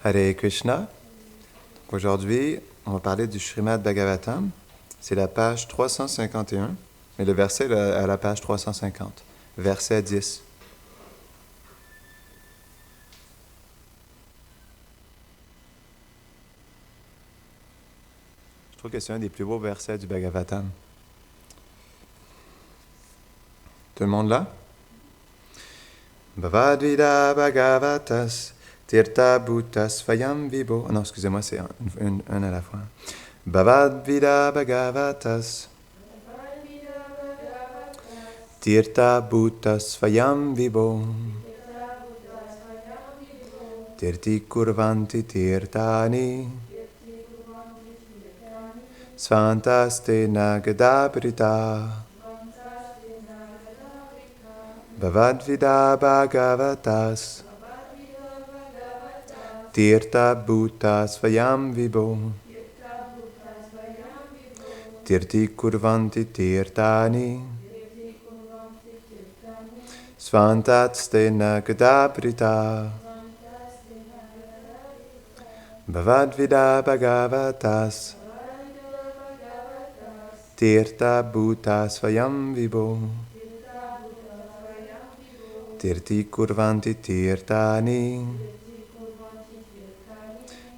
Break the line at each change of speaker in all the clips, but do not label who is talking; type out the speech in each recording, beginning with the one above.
Hare Krishna. Aujourd'hui, on va parler du Srimad Bhagavatam. C'est la page 351, mais le verset est à la page 350, verset 10. Je trouve que c'est un des plus beaux versets du Bhagavatam. Tout le monde là? Bhavadvida Bhagavatas Tirtha Bhutas Svayam Vibho. Oh non, excusez-moi, c'est un à la fois. Bhavadvida Bhagavatas Tirtha Bhutas Svayam Vibho. Tirti Kurvanti Tirthani Svantaste Nagadabrita. Bhavadvida Bhagavatas Tirtha Bhutas Svayam Vibho. Tirti Kurvanti Tirthani Svantaste Nagadabrita. Bhavadvida Bhagavatas Tirtha Bhutas Svayam Vibho. Tirti Kurvanti Tirthani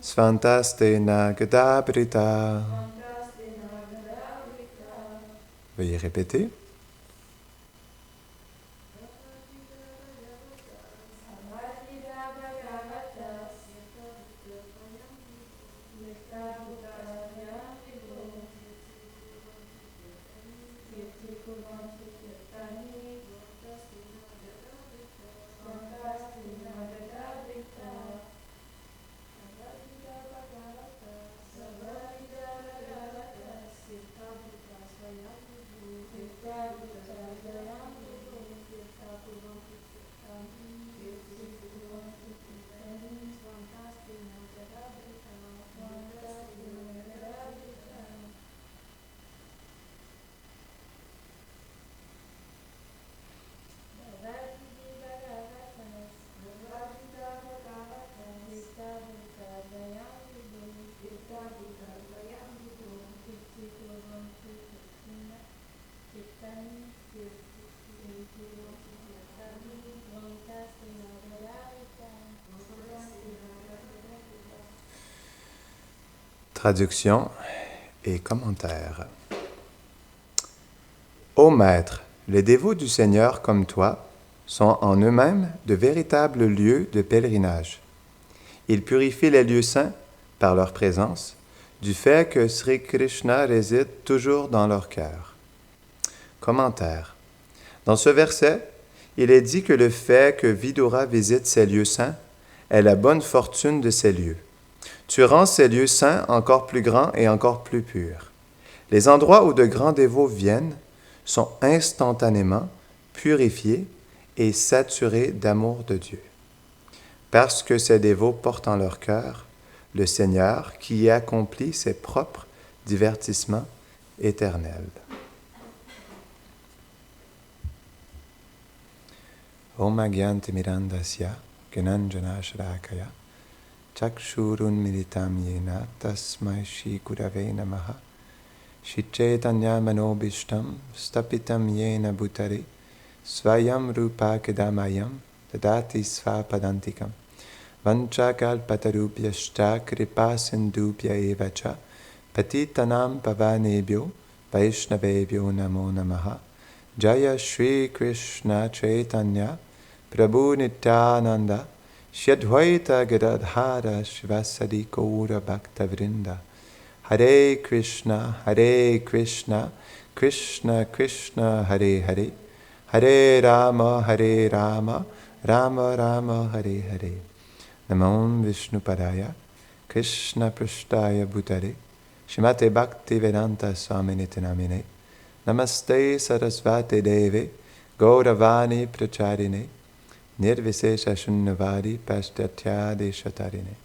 Svantaste Nagadabrita. Veuillez répéter. Traduction et commentaire. Ô Maître, les dévots du Seigneur comme toi sont en eux-mêmes de véritables lieux de pèlerinage. Ils purifient les lieux saints par leur présence, du fait que Sri Krishna réside toujours dans leur cœur. Commentaire. Dans ce verset, il est dit que le fait que Vidura visite ces lieux saints est la bonne fortune de ces lieux. Tu rends ces lieux saints encore plus grands et encore plus purs. Les endroits où de grands dévots viennent sont instantanément purifiés et saturés d'amour de Dieu. Parce que ces dévots portent en leur cœur le Seigneur qui y accomplit ses propres divertissements éternels. Om Agyantimirandasya Gananjana Shrakaya Chakshurun Militam Yena Tasmai Shri Gurave Namaha Shri Chaitanya Manobishtam Stapitam Yena Bhutare Svayam Rupa Kedamayam Tadati Svapadantikam Vanchakalpatarubhyashta Kripa Sindhubhya Evacha Patitanam Pavanebhyo Vaishnavebhyo Namo Namaha Jaya Shri Krishna Chaitanya Prabhu Nityananda Shri Advaita Gadadhara Shivasadi Gaura Bhakta Vrinda Hare Krishna, Krishna Krishna, Hare Hare Hare Rama, Rama Rama, Hare Hare Namam Vishnupadaya Krishna Prashtaya Bhutare Shrimate Bhakti Vedanta Swaminiti Namine Namaste Sarasvati Deve Gauravani Pracharine Nirvisesha Shunnavadi Pashtatya Deshatarine.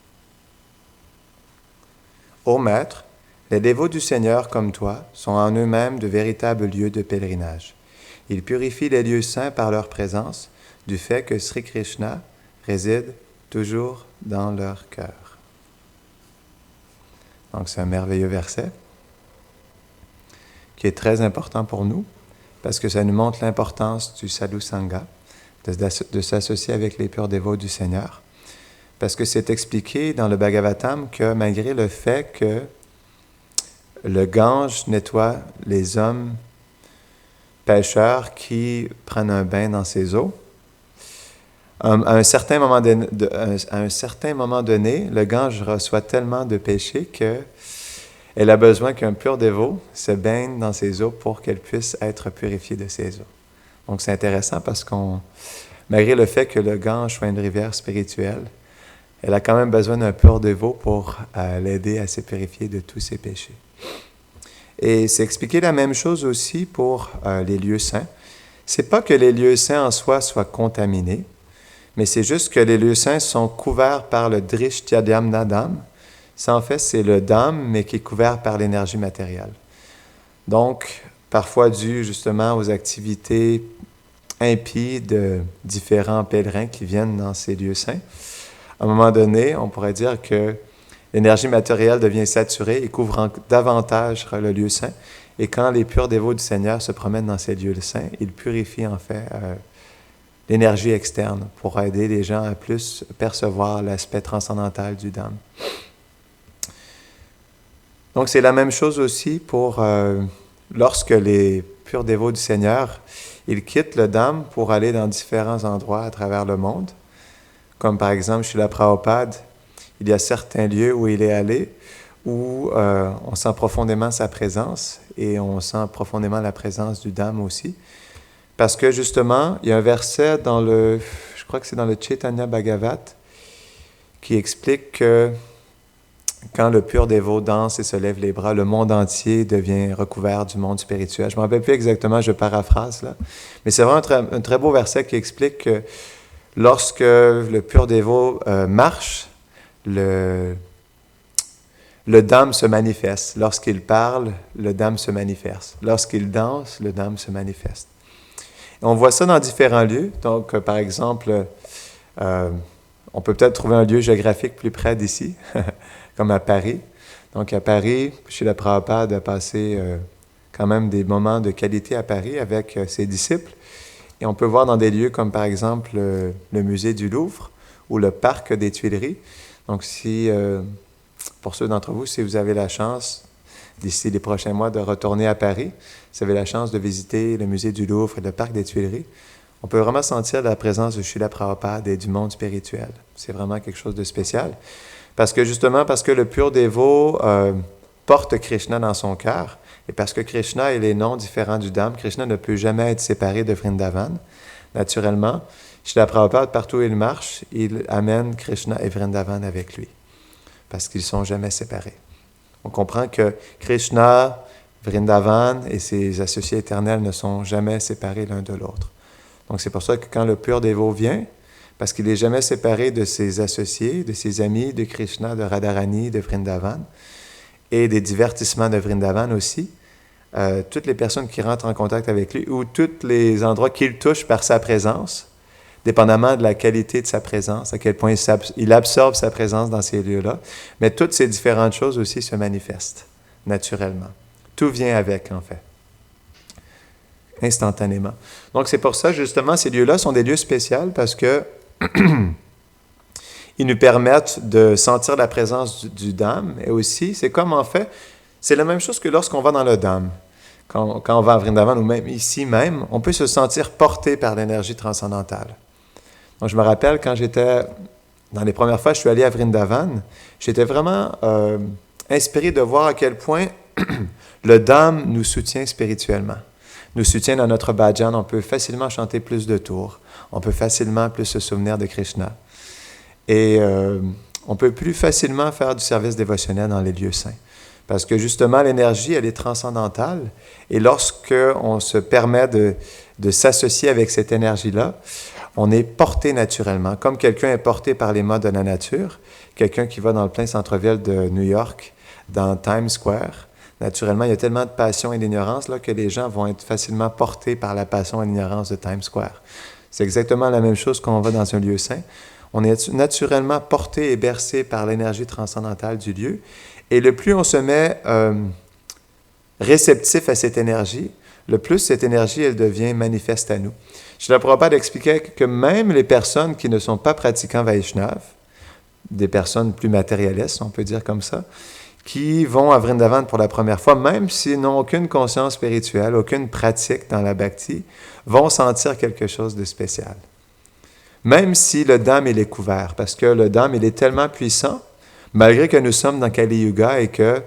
Ô Maître, les dévots du Seigneur comme toi sont en eux-mêmes de véritables lieux de pèlerinage. Ils purifient les lieux saints par leur présence, du fait que Sri Krishna réside toujours dans leur cœur. Donc c'est un merveilleux verset qui est très important pour nous parce que ça nous montre l'importance du sadhu sangha, de s'associer avec les purs dévots du Seigneur. Parce que c'est expliqué dans le Bhagavatam que malgré le fait que le Gange nettoie les hommes pécheurs qui prennent un bain dans ses eaux, à un certain moment donné, le Gange reçoit tellement de péchés qu'elle a besoin qu'un pur dévot se baigne dans ses eaux pour qu'elle puisse être purifiée de ses eaux. Donc c'est intéressant parce malgré le fait que le Gange soit une rivière spirituelle, elle a quand même besoin d'un pur dévot pour l'aider à se purifier de tous ses péchés. Et c'est expliqué la même chose aussi pour les lieux saints. C'est pas que les lieux saints en soi soient contaminés, mais c'est juste que les lieux saints sont couverts par le Drishtyadhyamna Dham. Ça, en fait, c'est le Dham, mais qui est couvert par l'énergie matérielle. Donc, parfois dû justement aux activités impies de différents pèlerins qui viennent dans ces lieux saints, à un moment donné, on pourrait dire que l'énergie matérielle devient saturée et couvre davantage le lieu saint. Et quand les purs dévots du Seigneur se promènent dans ces lieux saints, ils purifient en fait l'énergie externe pour aider les gens à plus percevoir l'aspect transcendantal du Dham. Donc c'est la même chose aussi pour lorsque les purs dévots du Seigneur, ils quittent le Dham pour aller dans différents endroits à travers le monde. Comme par exemple, chez la Prabhupada, il y a certains lieux où il est allé, où on sent profondément sa présence et on sent profondément la présence du Dham aussi. Parce que justement, il y a un verset je crois que c'est dans le Chaitanya Bhagavat, qui explique que quand le pur dévot danse et se lève les bras, le monde entier devient recouvert du monde spirituel. Je ne me rappelle plus exactement, je paraphrase là. Mais c'est vraiment un très beau verset qui explique que lorsque le pur dévot marche, le Dham se manifeste. Lorsqu'il parle, le Dham se manifeste. Lorsqu'il danse, le Dham se manifeste. Et on voit ça dans différents lieux. Donc, par exemple, on peut peut-être trouver un lieu géographique plus près d'ici, comme à Paris. Donc, à Paris, chez la Prabhupada a passé quand même des moments de qualité à Paris avec ses disciples. Et on peut voir dans des lieux comme, par exemple, le musée du Louvre ou le parc des Tuileries. Donc, pour ceux d'entre vous, si vous avez la chance, d'ici les prochains mois, de retourner à Paris, si vous avez la chance de visiter le musée du Louvre et le parc des Tuileries, on peut vraiment sentir la présence de Srila Prabhupada et du monde spirituel. C'est vraiment quelque chose de spécial. Parce que le pur dévot porte Krishna dans son cœur, et parce que Krishna est les noms différents du Dham, Krishna ne peut jamais être séparé de Vrindavan. Naturellement, Srila Prabhupada, partout où il marche, il amène Krishna et Vrindavan avec lui, parce qu'ils ne sont jamais séparés. On comprend que Krishna, Vrindavan et ses associés éternels ne sont jamais séparés l'un de l'autre. Donc c'est pour ça que quand le pur dévot vient, parce qu'il n'est jamais séparé de ses associés, de ses amis, de Krishna, de Radharani, de Vrindavan, et des divertissements de Vrindavan aussi, toutes les personnes qui rentrent en contact avec lui, ou tous les endroits qu'il touche par sa présence, dépendamment de la qualité de sa présence, à quel point il absorbe sa présence dans ces lieux-là, mais toutes ces différentes choses aussi se manifestent naturellement. Tout vient avec, en fait, instantanément. Donc c'est pour ça, justement, ces lieux-là sont des lieux spéciaux parce que ils nous permettent de sentir la présence du Dham, et aussi, c'est comme en fait, c'est la même chose que lorsqu'on va dans le Dham. Quand on va à Vrindavan, ou même ici même, on peut se sentir porté par l'énergie transcendantale. Donc je me rappelle, quand dans les premières fois, je suis allé à Vrindavan, j'étais vraiment inspiré de voir à quel point le Dham nous soutient spirituellement. Nous soutient dans notre bhajan, on peut facilement chanter plus de tours, on peut facilement plus se souvenir de Krishna. Et on peut plus facilement faire du service dévotionnel dans les lieux saints. Parce que justement, l'énergie, elle est transcendantale. Et lorsqu'on se permet de s'associer avec cette énergie-là, on est porté naturellement. Comme quelqu'un est porté par les modes de la nature, quelqu'un qui va dans le plein centre-ville de New York, dans Times Square, naturellement, il y a tellement de passion et d'ignorance là, que les gens vont être facilement portés par la passion et l'ignorance de Times Square. C'est exactement la même chose quand on va dans un lieu saint. On est naturellement porté et bercé par l'énergie transcendantale du lieu. Et le plus on se met réceptif à cette énergie, le plus cette énergie, elle devient manifeste à nous. Srila Prabhupada expliquait que même les personnes qui ne sont pas pratiquants Vaishnav, des personnes plus matérialistes, on peut dire comme ça, qui vont à Vrindavan pour la première fois, même s'ils n'ont aucune conscience spirituelle, aucune pratique dans la bhakti, vont sentir quelque chose de spécial. Même si le Dham, il est couvert, parce que le Dham, il est tellement puissant, malgré que nous sommes dans Kali Yuga et que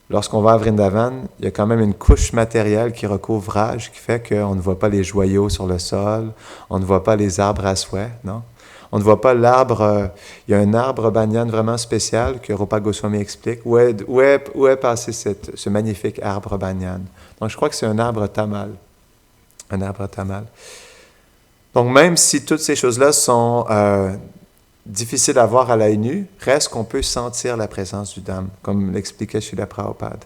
lorsqu'on va à Vrindavan, il y a quand même une couche matérielle qui recouvre Raj, qui fait qu'on ne voit pas les joyaux sur le sol, on ne voit pas les arbres à souhait, non? On ne voit pas l'arbre, il y a un arbre banyan vraiment spécial que Rupa Goswami explique. Où est passé ce magnifique arbre banyan? Donc je crois que c'est un arbre tamal. Un arbre tamal. Donc même si toutes ces choses-là sont difficiles à voir à l'œil nu, reste qu'on peut sentir la présence du Dham, comme l'expliquait Srila Prabhupada.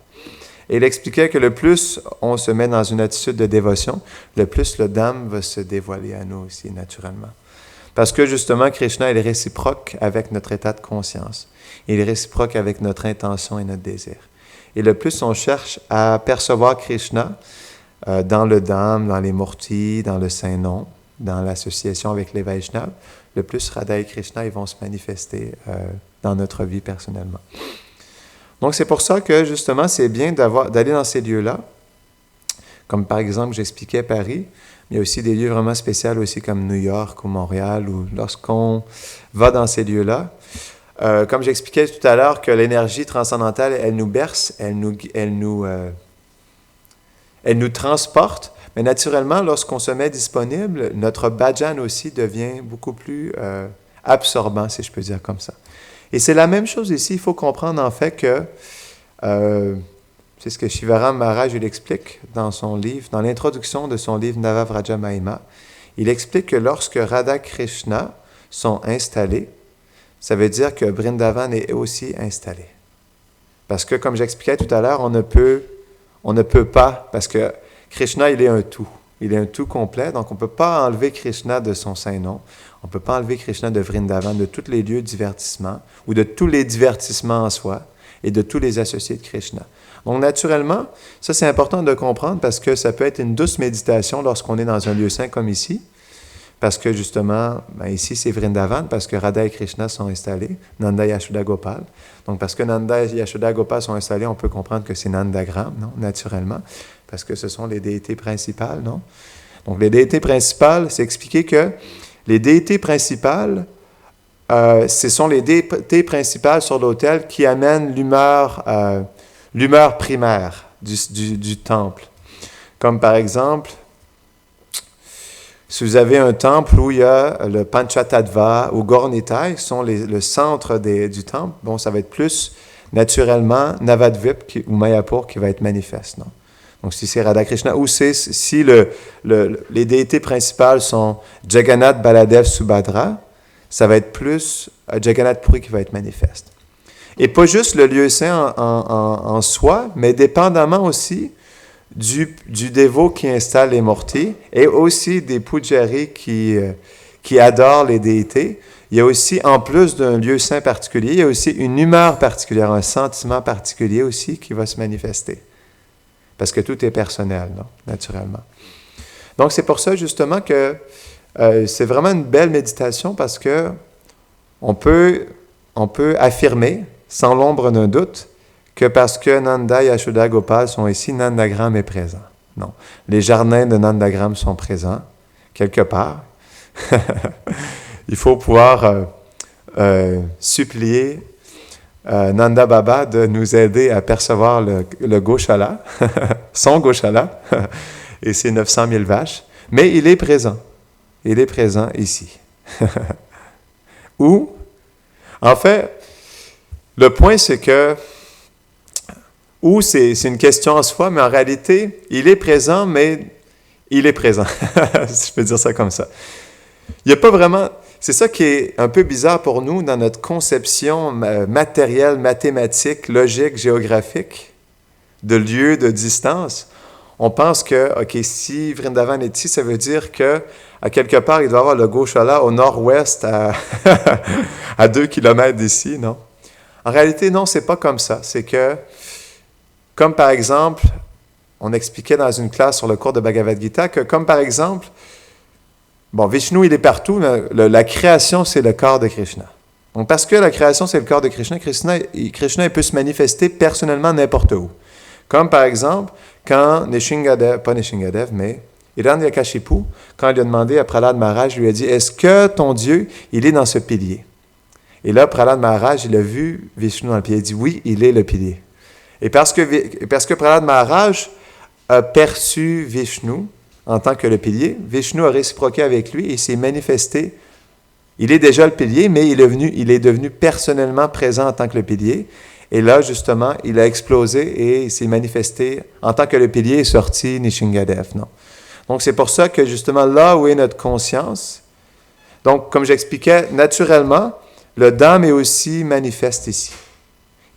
Et il expliquait que le plus on se met dans une attitude de dévotion, le plus le Dham va se dévoiler à nous aussi, naturellement. Parce que justement, Krishna, il est réciproque avec notre état de conscience. Il est réciproque avec notre intention et notre désir. Et le plus on cherche à percevoir Krishna dans le Dham, dans les Murtis, dans le Saint-Nom, dans l'association avec les Vaishnavas, le plus Radha et Krishna ils vont se manifester dans notre vie personnellement. Donc c'est pour ça que justement, c'est bien d'aller dans ces lieux-là. Comme par exemple, j'expliquais Paris, il y a aussi des lieux vraiment spéciaux aussi comme New York ou Montréal, où lorsqu'on va dans ces lieux-là, comme j'expliquais tout à l'heure que l'énergie transcendantale, elle nous berce, elle nous transporte, mais naturellement, lorsqu'on se met disponible, notre bhajan aussi devient beaucoup plus absorbant, si je peux dire comme ça. Et c'est la même chose ici, il faut comprendre en fait que c'est ce que Shivaram Maharaj il explique dans son livre, dans l'introduction de son livre Navavraja Mahima. Il explique que lorsque Radha Krishna sont installés, ça veut dire que Vrindavan est aussi installé. Parce que, comme j'expliquais tout à l'heure, on ne peut pas, parce que Krishna, il est un tout. Il est un tout complet, donc on ne peut pas enlever Krishna de son Saint-Nom. On ne peut pas enlever Krishna de Vrindavan, de tous les lieux de divertissement, ou de tous les divertissements en soi, et de tous les associés de Krishna. Donc, naturellement, ça c'est important de comprendre parce que ça peut être une douce méditation lorsqu'on est dans un lieu saint comme ici, parce que justement, ici c'est Vrindavan, parce que Radha et Krishna sont installés, Nanda et Yashoda Gopal. Donc, parce que Nanda et Yashoda Gopal sont installés, on peut comprendre que c'est Nandagram, non? Naturellement, parce que ce sont les déités principales, non? Donc, les déités principales, c'est expliqué que les déités principales, ce sont les déités principales sur l'autel qui amènent l'humeur primaire du temple. Comme par exemple, si vous avez un temple où il y a le Panchatattva ou Gaur-Nitai, qui sont le centre du temple, bon, ça va être plus naturellement Navadvip ou Mayapur qui va être manifeste, non? Donc, si c'est Radhakrishna, ou si les déités principales sont Jagannath, Baladev, Subhadra, ça va être plus Jagannath Puri qui va être manifeste. Et pas juste le lieu saint en soi, mais dépendamment aussi du dévot qui installe les Murtis et aussi des pujaris qui adorent les déités. Il y a aussi, en plus d'un lieu saint particulier, il y a aussi une humeur particulière, un sentiment particulier aussi qui va se manifester. Parce que tout est personnel, non? Naturellement. Donc, c'est pour ça, justement, que c'est vraiment une belle méditation parce que on peut affirmer, sans l'ombre d'un doute, que parce que Nanda et Yashoda Gopal sont ici, Nandagram est présent. Non. Les jardins de Nandagram sont présents, quelque part. Il faut pouvoir supplier Nanda Baba de nous aider à percevoir le Goshala, son Goshala, et ses 900 000 vaches. Mais il est présent. Il est présent ici. Ou, en fait, le point c'est que, ou c'est une question en soi, mais en réalité, il est présent, mais il est présent. Si je peux dire ça comme ça. Il n'y a pas vraiment... C'est ça qui est un peu bizarre pour nous dans notre conception matérielle, mathématique, logique, géographique, de lieu, de distance. on pense que, OK, si Vrindavan est ici, ça veut dire que à quelque part, il doit y avoir le Goshala au nord-ouest à 2 kilomètres d'ici, non? En réalité, non, c'est pas comme ça. C'est que, comme par exemple, on expliquait dans une classe sur le cours de Bhagavad Gita que, comme par exemple, bon, Vishnu, il est partout, mais la création, c'est le corps de Krishna. Donc, parce que la création, c'est le corps de Krishna, Krishna il peut se manifester personnellement n'importe où. Comme par exemple, quand Nishingadev, pas Nishingadev, mais Hiranyakashipu, quand il lui a demandé à Prahlad Maharaj, il lui a dit, est-ce que ton Dieu, il est dans ce pilier? Et là, Prahlad Maharaj, il a vu Vishnu dans le pilier. Il a dit, oui, il est le pilier. Et parce que Prahlad Maharaj a perçu Vishnu en tant que le pilier, Vishnu a réciproqué avec lui et s'est manifesté. Il est déjà le pilier, mais il est devenu personnellement présent en tant que le pilier. Et là, justement, il a explosé et il s'est manifesté en tant que le pilier est sorti Nishingadev. Non. Donc, c'est pour ça que, justement, là où est notre conscience, donc, comme j'expliquais, naturellement, le Dham est aussi manifeste ici.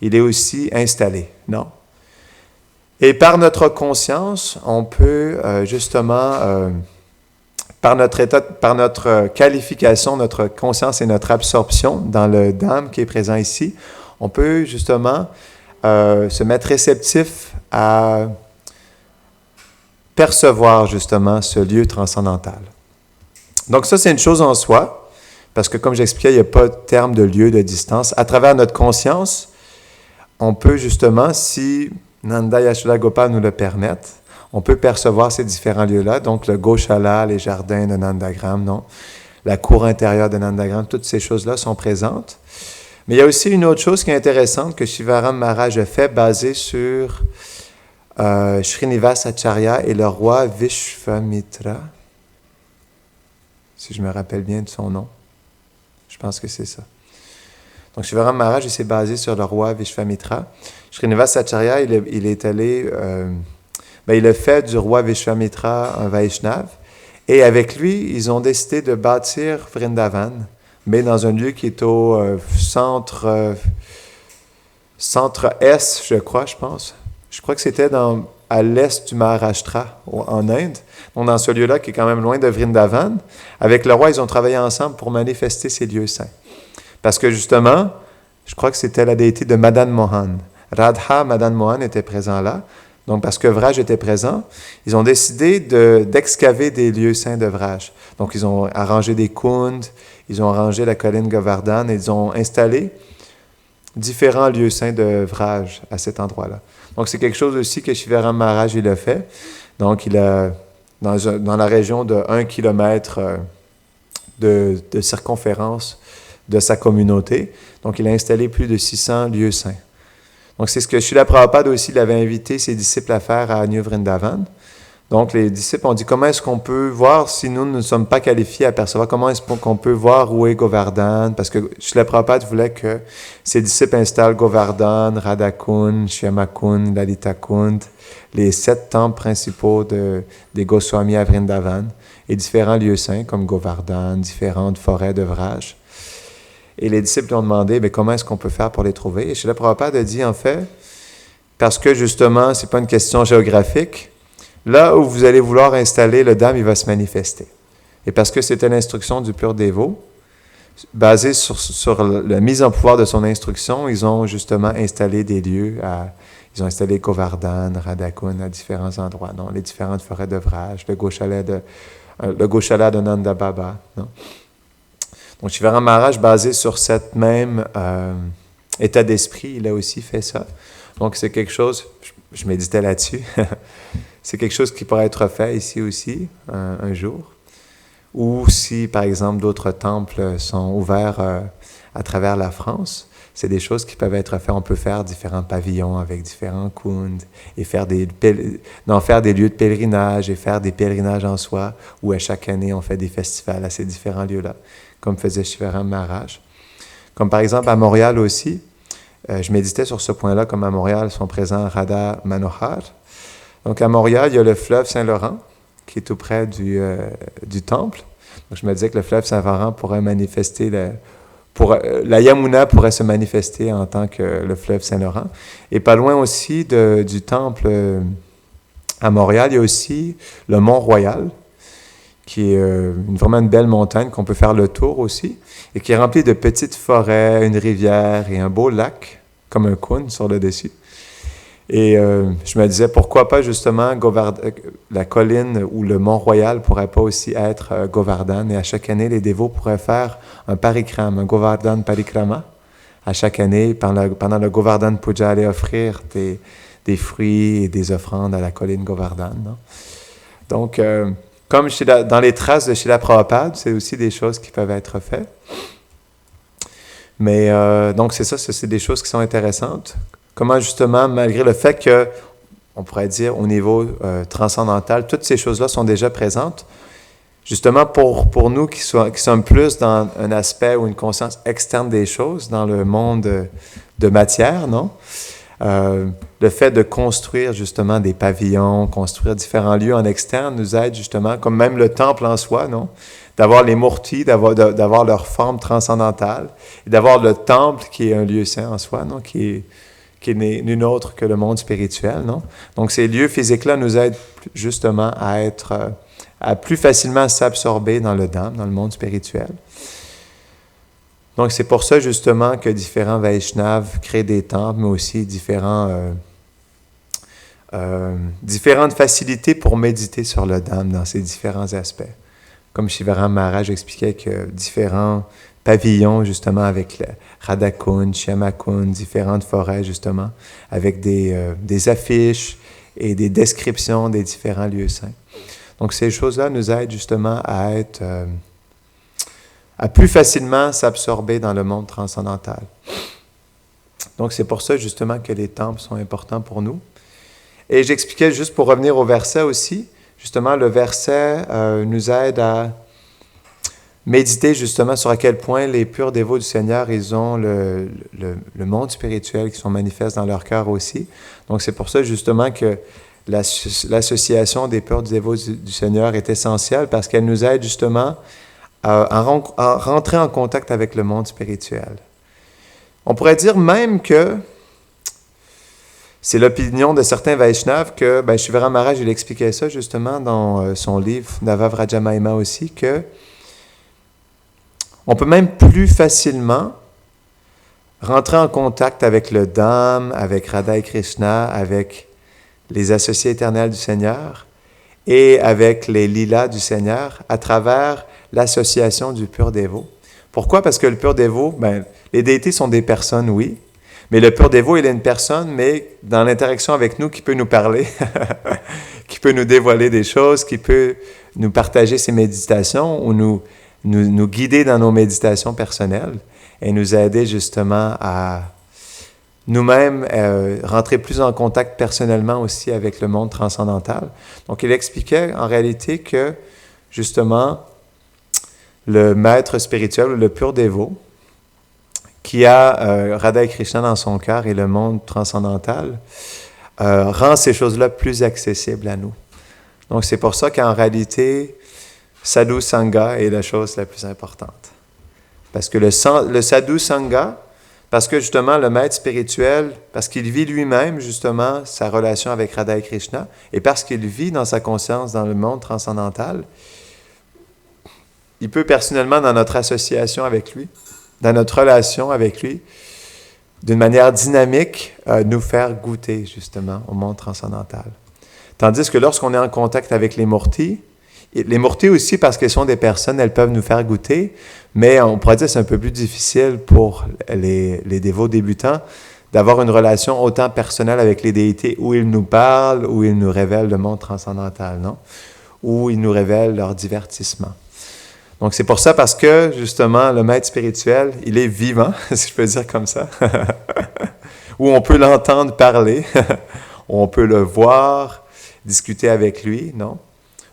Il est aussi installé, non? Et par notre conscience, on peut, justement, par notre qualification, notre conscience et notre absorption dans le Dham qui est présent ici, on peut justement se mettre réceptif à percevoir justement ce lieu transcendantal. Donc ça, c'est une chose en soi, parce que comme j'expliquais, il n'y a pas de terme de lieu, de distance. À travers notre conscience, on peut justement, si Nanda Yashoda Gopal nous le permettent, on peut percevoir ces différents lieux-là, donc le Goshala, les jardins de Nandagram, non? La cour intérieure de Nandagram, toutes ces choses-là sont présentes. Mais il y a aussi une autre chose qui est intéressante que Shivaram Maharaj a fait, basée sur Srinivas Acharya et le roi Vishvamitra, si je me rappelle bien de son nom. Je pense que c'est ça. Donc Shivaram Maharaj, il s'est basé sur le roi Vishvamitra. Srinivas Acharya, il est allé... il a fait du roi Vishvamitra un Vaishnav. Et avec lui, ils ont décidé de bâtir Vrindavan, mais dans un lieu qui est au centre-est, je pense. Je crois que c'était à l'est du Maharashtra, en Inde. Donc, dans ce lieu-là, qui est quand même loin de Vrindavan. Avec le roi, ils ont travaillé ensemble pour manifester ces lieux saints. Parce que justement, je crois que c'était la déité de Madan Mohan. Radha Madan Mohan était présent là. Donc, parce que Vraj était présent, ils ont décidé d'excaver des lieux saints de Vraj. Donc, ils ont arrangé des kunds, ils ont arrangé la colline Govardhan et ils ont installé différents lieux saints de Vraj à cet endroit-là. Donc, c'est quelque chose aussi que Shivaram Maharaj, il a fait. Donc, il a, dans la région de 1 kilomètre de circonférence de sa communauté, donc il a installé plus de 600 lieux saints. Donc, c'est ce que Srila Prabhupada aussi l'avait invité ses disciples à faire à New Vrindavan. Donc, les disciples ont dit, comment est-ce qu'on peut voir si nous ne sommes pas qualifiés à percevoir? Comment est-ce qu'on peut voir où est Govardhan? Parce que Srila Prabhupada voulait que ses disciples installent Govardhan, Radhakund, Shyamakund, Lalitakund, les 7 temples principaux des Goswamis à Vrindavan, et différents lieux saints comme Govardhan, différentes forêts de Vraj. Et les disciples lui ont demandé, comment est-ce qu'on peut faire pour les trouver? Et Srila Prabhupada a dit, en fait, parce que justement, ce n'est pas une question géographique, là où vous allez vouloir installer le Dham, il va se manifester. Et parce que c'était l'instruction du pur dévot, basée sur la mise en pouvoir de son instruction, ils ont justement installé des lieux, ils ont installé Govardhan, Radhakund à différents endroits, non? Les différentes forêts de Vraj, le Goshala de Nanda Baba, non? Donc, Shivaram Maharaj, basé sur cette même état d'esprit, il a aussi fait ça. Donc, c'est quelque chose, je méditais là-dessus, c'est quelque chose qui pourrait être fait ici aussi, un jour. Ou si, par exemple, d'autres temples sont ouverts à travers la France, c'est des choses qui peuvent être faites. On peut faire différents pavillons avec différents kunds et faire des lieux de pèlerinage et faire des pèlerinages en soi, où à chaque année, on fait des festivals à ces différents lieux-là, comme faisait Shivaram Maharaj. Comme par exemple à Montréal aussi, je méditais sur ce point-là, comme à Montréal sont présents Radha Manohar. Donc à Montréal, il y a le fleuve Saint-Laurent, qui est tout près du temple. Donc je me disais que le fleuve Saint-Laurent pourrait manifester, la Yamuna pourrait se manifester en tant que le fleuve Saint-Laurent. Et pas loin aussi du temple À Montréal, il y a aussi le Mont-Royal, qui est vraiment une belle montagne qu'on peut faire le tour aussi, et qui est remplie de petites forêts, une rivière et un beau lac, comme un cône sur le dessus. Et je me disais, pourquoi pas justement la colline ou le Mont-Royal pourrait pas aussi être Govardhan, et à chaque année, les dévots pourraient faire un parikram, un Govardhan parikrama. À chaque année, pendant le Govardhan Puja, aller offrir des fruits et des offrandes à la colline Govardhan. Non? Donc, comme dans les traces de Srila Prabhupada, c'est aussi des choses qui peuvent être faites. Mais donc, c'est des choses qui sont intéressantes. Comment justement, malgré le fait que, on pourrait dire au niveau transcendantal, toutes ces choses-là sont déjà présentes, justement pour nous qui sommes plus dans un aspect ou une conscience externe des choses, dans le monde de matière, non? Le fait de construire justement des pavillons, construire différents lieux en externe nous aide justement, comme même le temple en soi, non? D'avoir les murtis, d'avoir leur forme transcendantale, et d'avoir le temple qui est un lieu saint en soi, non? Qui n'est nul autre que le monde spirituel, non? Donc ces lieux physiques-là nous aident justement à plus facilement s'absorber dans le Dham, dans le monde spirituel. Donc c'est pour ça justement que différents Vaishnavas créent des temples, mais aussi différentes facilités pour méditer sur le Dham dans ses différents aspects. Comme Shivaram Maharaj expliquait que différents pavillons, justement, avec le Radhakund, Shyamakund, différentes forêts, justement, avec des affiches et des descriptions des différents lieux saints. Donc, ces choses-là nous aident, justement, à plus facilement s'absorber dans le monde transcendantal. Donc, c'est pour ça, justement, que les temples sont importants pour nous. Et j'expliquais, juste pour revenir au verset aussi, justement, le verset nous aide à méditer justement sur à quel point les purs dévots du Seigneur, ils ont le monde spirituel qui sont manifestes dans leur cœur aussi. Donc c'est pour ça justement que l'association des purs dévots du Seigneur est essentielle, parce qu'elle nous aide justement à rentrer en contact avec le monde spirituel. On pourrait dire même que c'est l'opinion de certains Vaishnavas que, Shivaram Maharaj, il expliquait ça justement dans son livre Nava Vraja Mahima aussi, que on peut même plus facilement rentrer en contact avec le Dham, avec Radha et Krishna, avec les associés éternels du Seigneur et avec les lilas du Seigneur à travers l'association du pur dévot. Pourquoi? Parce que le pur dévot, les déités sont des personnes, oui, mais le pur dévot, il est une personne, mais dans l'interaction avec nous, qui peut nous parler, qui peut nous dévoiler des choses, qui peut nous partager ses méditations ou nous guider dans nos méditations personnelles et nous aider justement à nous-mêmes rentrer plus en contact personnellement aussi avec le monde transcendantal. Donc, il expliquait en réalité que, justement, le maître spirituel, le pur dévot, qui a Radha et Krishna dans son cœur et le monde transcendantal, rend ces choses-là plus accessibles à nous. Donc, c'est pour ça qu'en réalité, Sadhu Sangha est la chose la plus importante. Parce que le Sadhu Sangha, parce que justement le maître spirituel, parce qu'il vit lui-même justement sa relation avec Radha et Krishna, et parce qu'il vit dans sa conscience dans le monde transcendantal, il peut personnellement, dans notre association avec lui, dans notre relation avec lui, d'une manière dynamique, nous faire goûter justement au monde transcendantal. Tandis que lorsqu'on est en contact avec les murtis aussi, parce qu'elles sont des personnes, elles peuvent nous faire goûter, mais on pourrait dire que c'est un peu plus difficile pour les dévots débutants d'avoir une relation autant personnelle avec les déités où ils nous parlent, où ils nous révèlent le monde transcendantal, non? Où ils nous révèlent leur divertissement. Donc c'est pour ça, parce que justement le maître spirituel, il est vivant, si je peux dire comme ça, où on peut l'entendre parler, où on peut le voir, discuter avec lui, non?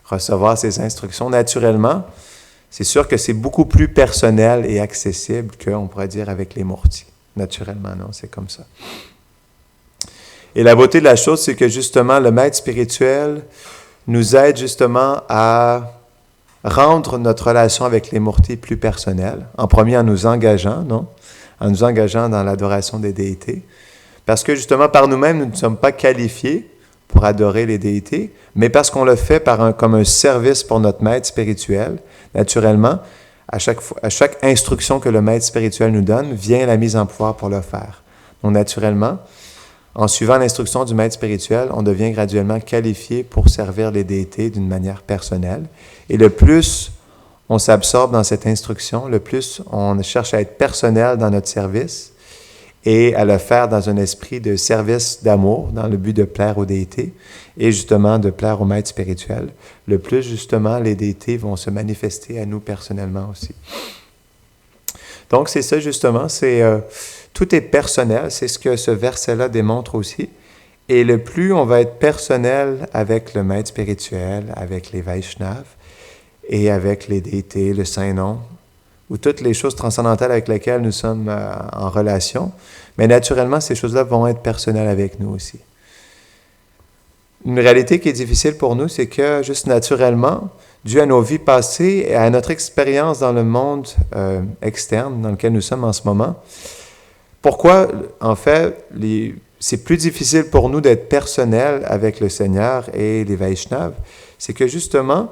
Recevoir ses instructions naturellement. C'est sûr que c'est beaucoup plus personnel et accessible qu'on pourrait dire avec les murtis. Naturellement, non, c'est comme ça. Et la beauté de la chose, c'est que justement, le maître spirituel nous aide justement à rendre notre relation avec les murtis plus personnelle. En premier, en nous engageant, non? En nous engageant dans l'adoration des déités. Parce que justement, par nous-mêmes, nous ne sommes pas qualifiés pour adorer les déités, mais parce qu'on le fait comme un service pour notre maître spirituel, naturellement, à chaque instruction que le maître spirituel nous donne, vient la mise en pouvoir pour le faire. Donc, naturellement, en suivant l'instruction du maître spirituel, on devient graduellement qualifié pour servir les déités d'une manière personnelle. Et le plus on s'absorbe dans cette instruction, le plus on cherche à être personnel dans notre service et à le faire dans un esprit de service d'amour, dans le but de plaire aux déités et justement de plaire au maître spirituel. Le plus justement, les déités vont se manifester à nous personnellement aussi. Donc c'est ça justement, tout est personnel, c'est ce que ce verset-là démontre aussi. Et le plus on va être personnel avec le maître spirituel, avec les Vaishnavas, et avec les déités, le Saint-Nom, ou toutes les choses transcendantales avec lesquelles nous sommes en relation. Mais naturellement, ces choses-là vont être personnelles avec nous aussi. Une réalité qui est difficile pour nous, c'est que juste naturellement, dû à nos vies passées et à notre expérience dans le monde externe dans lequel nous sommes en ce moment, pourquoi, en fait, c'est plus difficile pour nous d'être personnels avec le Seigneur et les Vaishnavas, c'est que justement,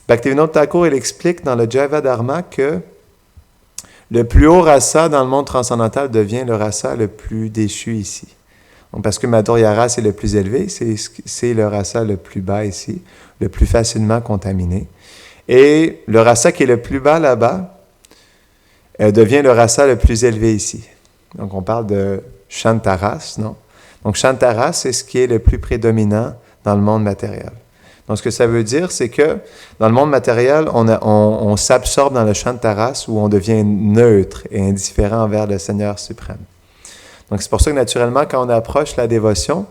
Bhaktivinoda Thakur, il explique dans le Jaiva Dharma que le plus haut rasa dans le monde transcendantal devient le rasa le plus déchu ici. Donc, parce que Madhurya Rasa est le plus élevé, c'est le rasa le plus bas ici, le plus facilement contaminé. Et le rasa qui est le plus bas là-bas devient le rasa le plus élevé ici. Donc, on parle de Shantaras, non? Donc, Shantaras, c'est ce qui est le plus prédominant dans le monde matériel. Donc, ce que ça veut dire, c'est que dans le monde matériel, on s'absorbe dans le Shantaras où on devient neutre et indifférent envers le Seigneur suprême. Donc, c'est pour ça que naturellement, quand on approche la dévotion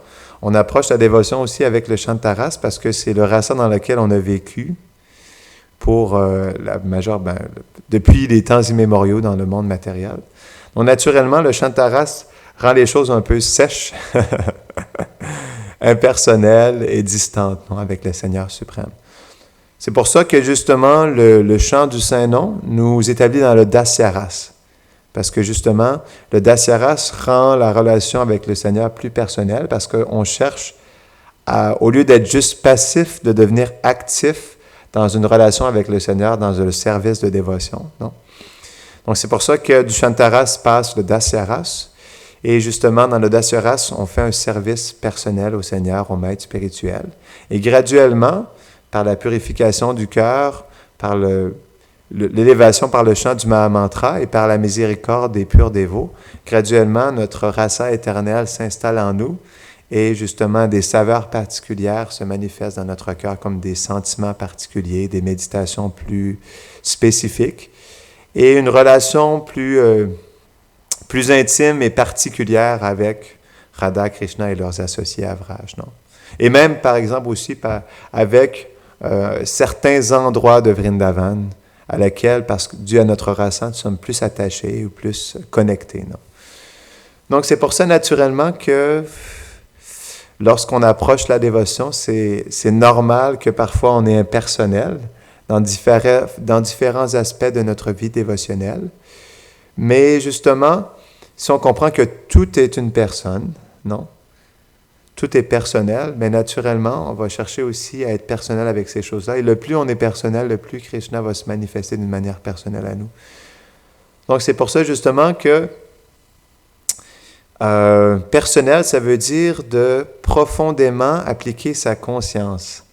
aussi avec le Shantaras parce que c'est le rasa dans lequel on a vécu pour depuis les temps immémoriaux dans le monde matériel. Donc, naturellement, le Shantaras rend les choses un peu sèches, impersonnelles et distantes avec le Seigneur suprême. C'est pour ça que justement, le chant du Saint-Nom nous établit dans le Dasyaras. Parce que justement, le Dasyaras rend la relation avec le Seigneur plus personnelle parce qu'on cherche, au lieu d'être juste passif, de devenir actif dans une relation avec le Seigneur, dans le service de dévotion. Non? Donc c'est pour ça que du Shantaras passe le Dasyaras. Et justement, dans le Dasyaras, on fait un service personnel au Seigneur, au maître spirituel. Et graduellement, par la purification du cœur, par l'élévation par le chant du Mahamantra et par la miséricorde des purs dévots, graduellement, notre rasa éternel s'installe en nous et justement, des saveurs particulières se manifestent dans notre cœur comme des sentiments particuliers, des méditations plus spécifiques et une relation plus intime et particulière avec Radha, Krishna et leurs associés à Vraj. Non? Et même, par exemple, aussi avec certains endroits de Vrindavan à laquelle, parce que dû à notre rasa, nous sommes plus attachés ou plus connectés. Non? Donc, c'est pour ça, naturellement, que lorsqu'on approche la dévotion, c'est normal que parfois on est impersonnel dans différents aspects de notre vie dévotionnelle. Mais justement, si on comprend que tout est une personne, non? Tout est personnel, mais naturellement, on va chercher aussi à être personnel avec ces choses-là. Et le plus on est personnel, le plus Krishna va se manifester d'une manière personnelle à nous. Donc, c'est pour ça justement que personnel, ça veut dire de profondément appliquer sa conscience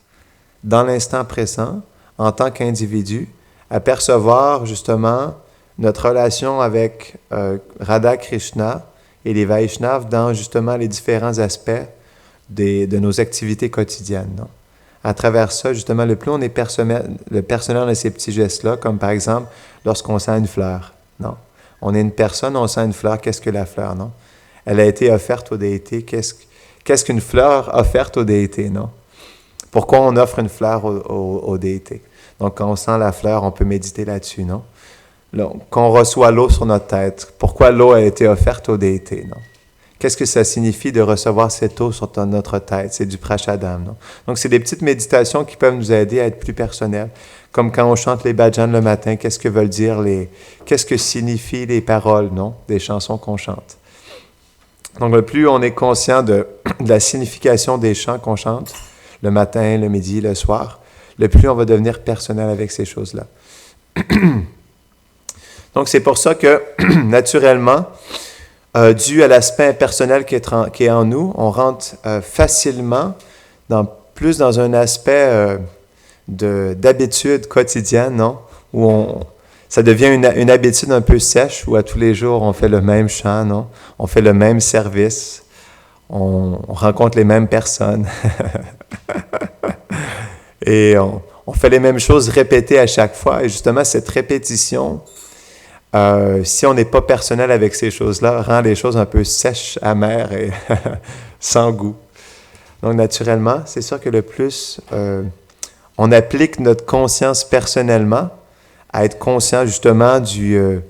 dans l'instant présent, en tant qu'individu, à percevoir justement notre relation avec Radha Krishna et les Vaishnavas dans justement les différents aspects de nos activités quotidiennes. Non? À travers ça, justement, le plus on est personnel de ces petits gestes-là, comme par exemple lorsqu'on sent une fleur. Non? On est une personne, on sent une fleur. Qu'est-ce que la fleur? Non? Elle a été offerte aux déités. Qu'est-ce qu'une fleur offerte aux déités? Non? Pourquoi on offre une fleur aux déités? Donc, quand on sent la fleur, on peut méditer là-dessus, non? Qu'on reçoit l'eau sur notre tête. Pourquoi l'eau a été offerte aux déités, non? Qu'est-ce que ça signifie de recevoir cette eau sur notre tête? C'est du prashadam, non? Donc, c'est des petites méditations qui peuvent nous aider à être plus personnels. Comme quand on chante les bhajans le matin, qu'est-ce que veulent dire qu'est-ce que signifient les paroles, non? Des chansons qu'on chante. Donc, le plus on est conscient de de la signification des chants qu'on chante, le matin, le midi, le soir, le plus on va devenir personnel avec ces choses-là. Donc, c'est pour ça que, naturellement, dû à l'aspect personnel qui est en nous, on rentre facilement plus dans un aspect d'habitude quotidienne, non? Où ça devient une habitude un peu sèche, où à tous les jours, on fait le même chant, non? On fait le même service, on rencontre les mêmes personnes. Et on fait les mêmes choses répétées à chaque fois. Et justement, cette répétition, si on n'est pas personnel avec ces choses-là, rend les choses un peu sèches, amères et sans goût. Donc, naturellement, c'est sûr que le plus on applique notre conscience personnellement à être conscient justement de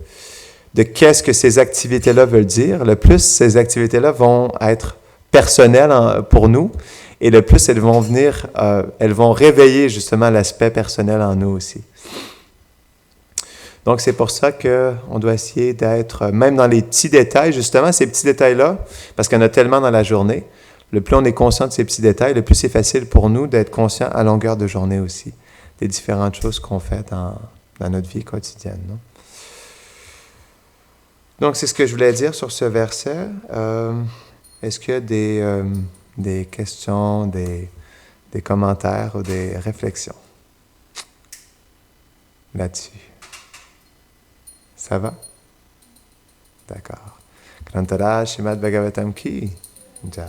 qu'est-ce que ces activités-là veulent dire, le plus ces activités-là vont être personnelles pour nous et le plus elles vont réveiller justement l'aspect personnel en nous aussi. Donc, c'est pour ça qu'on doit essayer d'être, même dans les petits détails, justement, ces petits détails-là, parce qu'il y en a tellement dans la journée, le plus on est conscient de ces petits détails, le plus c'est facile pour nous d'être conscient à longueur de journée aussi, des différentes choses qu'on fait dans notre vie quotidienne. Non? Donc, c'est ce que je voulais dire sur ce verset. Est-ce qu'il y a des questions, des commentaires ou des réflexions là-dessus? Ça va? D'accord. Grantara Srimad Bhagavatam ki Jai.